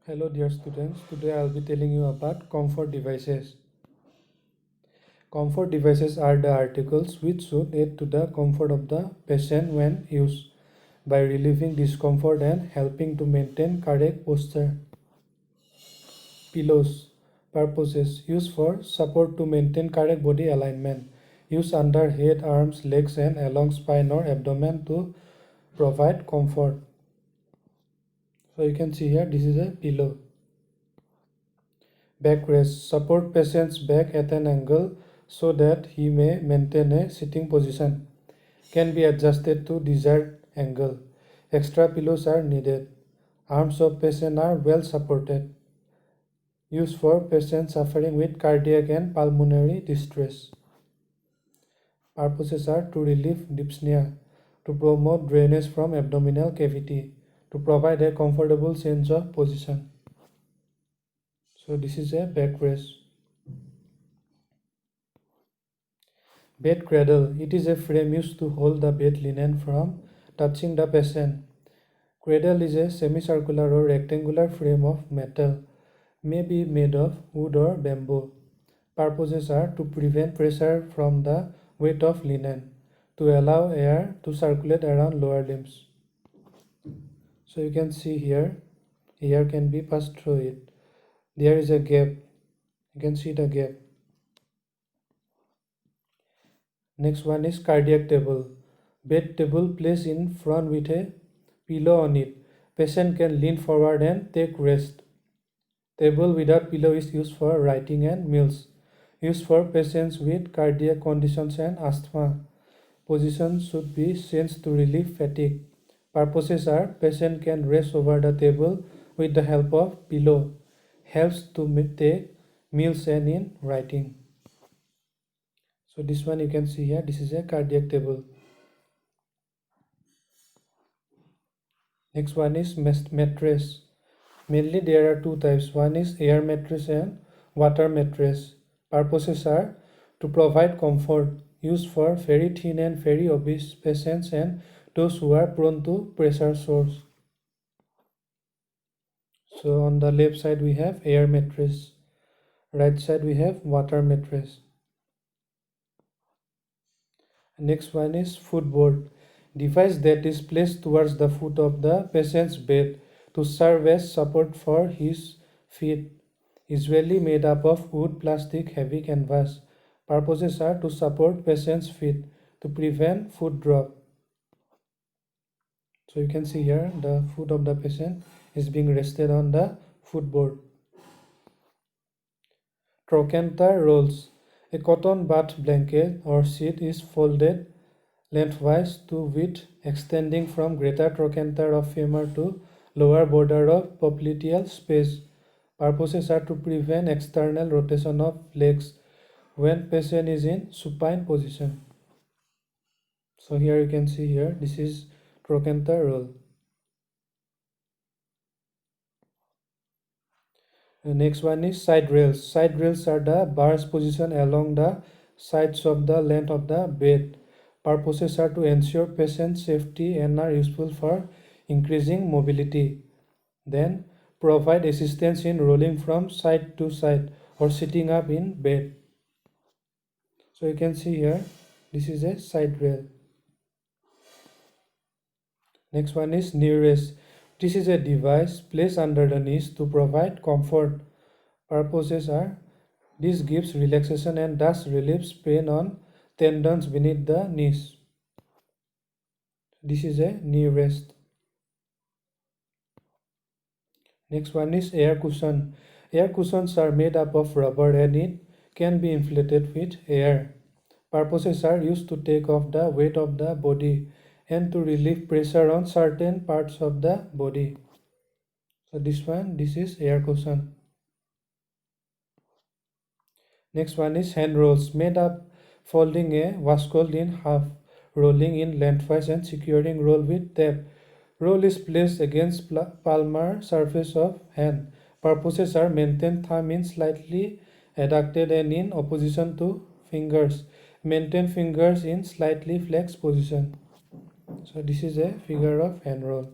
Hello dear students, today I will be telling you about comfort devices. Comfort devices are the articles which should aid to the comfort of the patient when used by relieving discomfort and helping to maintain correct posture. Pillows. Purposes: used for support to maintain correct body alignment. Used under head, arms, legs and along spine or abdomen to provide comfort. So you can see here, this is a pillow. Backrest: support patient's back at an angle so that he may maintain a sitting position. Can be adjusted to desired angle. Extra pillows are needed. Arms of patient are well supported. Used for patients suffering with cardiac and pulmonary distress. Purposes are to relieve dyspnea, to promote drainage from abdominal cavity, to provide a comfortable change of position. So this is a backrest. Bed cradle. It is a frame used to hold the bed linen from touching the patient. Cradle is a semicircular or rectangular frame of metal, may be made of wood or bamboo. Purposes are to prevent pressure from the weight of linen, to allow air to circulate around lower limbs. So you can see here, air can be passed through it. There is a gap. You can see the gap. Next one is cardiac table. Bed table placed in front with a pillow on it. Patient can lean forward and take rest. Table without pillow is used for writing and meals. Used for patients with cardiac conditions and asthma. Position should be changed to relieve fatigue. Purposes are: patient can rest over the table with the help of pillow. Helps to take meals and in writing. So this one you can see here, this is a cardiac table. Next one is mattress. Mainly there are two types. One is air mattress and water mattress. Purposes are to provide comfort, used for very thin and very obese patients and those who are prone to pressure sores. So on the left side we have air mattress. Right side we have water mattress. Next one is footboard. Device that is placed towards the foot of the patient's bed to serve as support for his feet. Usually made up of wood, plastic, heavy canvas. Purposes are to support patient's feet to prevent foot drop. So you can see here the foot of the patient is being rested on the footboard. Trochanter rolls. A cotton bath blanket or sheet is folded lengthwise to width, extending from greater trochanter of femur to lower border of popliteal space. Purposes are to prevent external rotation of legs when patient is in supine position. So here you can see here, this is trochanter roll. The next one is side rails. Side rails are the bars positioned along the sides of the length of the bed. Purposes are to ensure patient safety and are useful for increasing mobility. Then provide assistance in rolling from side to side or sitting up in bed. So you can see here, this is a side rail. Next one is knee rest. This is a device placed under the knees to provide comfort. Purposes are: this gives relaxation and thus relieves pain on tendons beneath the knees. This is a knee rest. Next one is air cushion. Air cushions are made up of rubber and it can be inflated with air. Purposes are: used to take off the weight of the body and to relieve pressure on certain parts of the body. So this is air cushion. Next one is hand rolls, made up folding a washcloth in half, rolling in lengthwise and securing roll with tape. Roll is placed against palmar surface of hand. Purposes are: maintain thumb in slightly adducted and in opposition to fingers. Maintain fingers in slightly flexed position. So this is a figure of hand roll.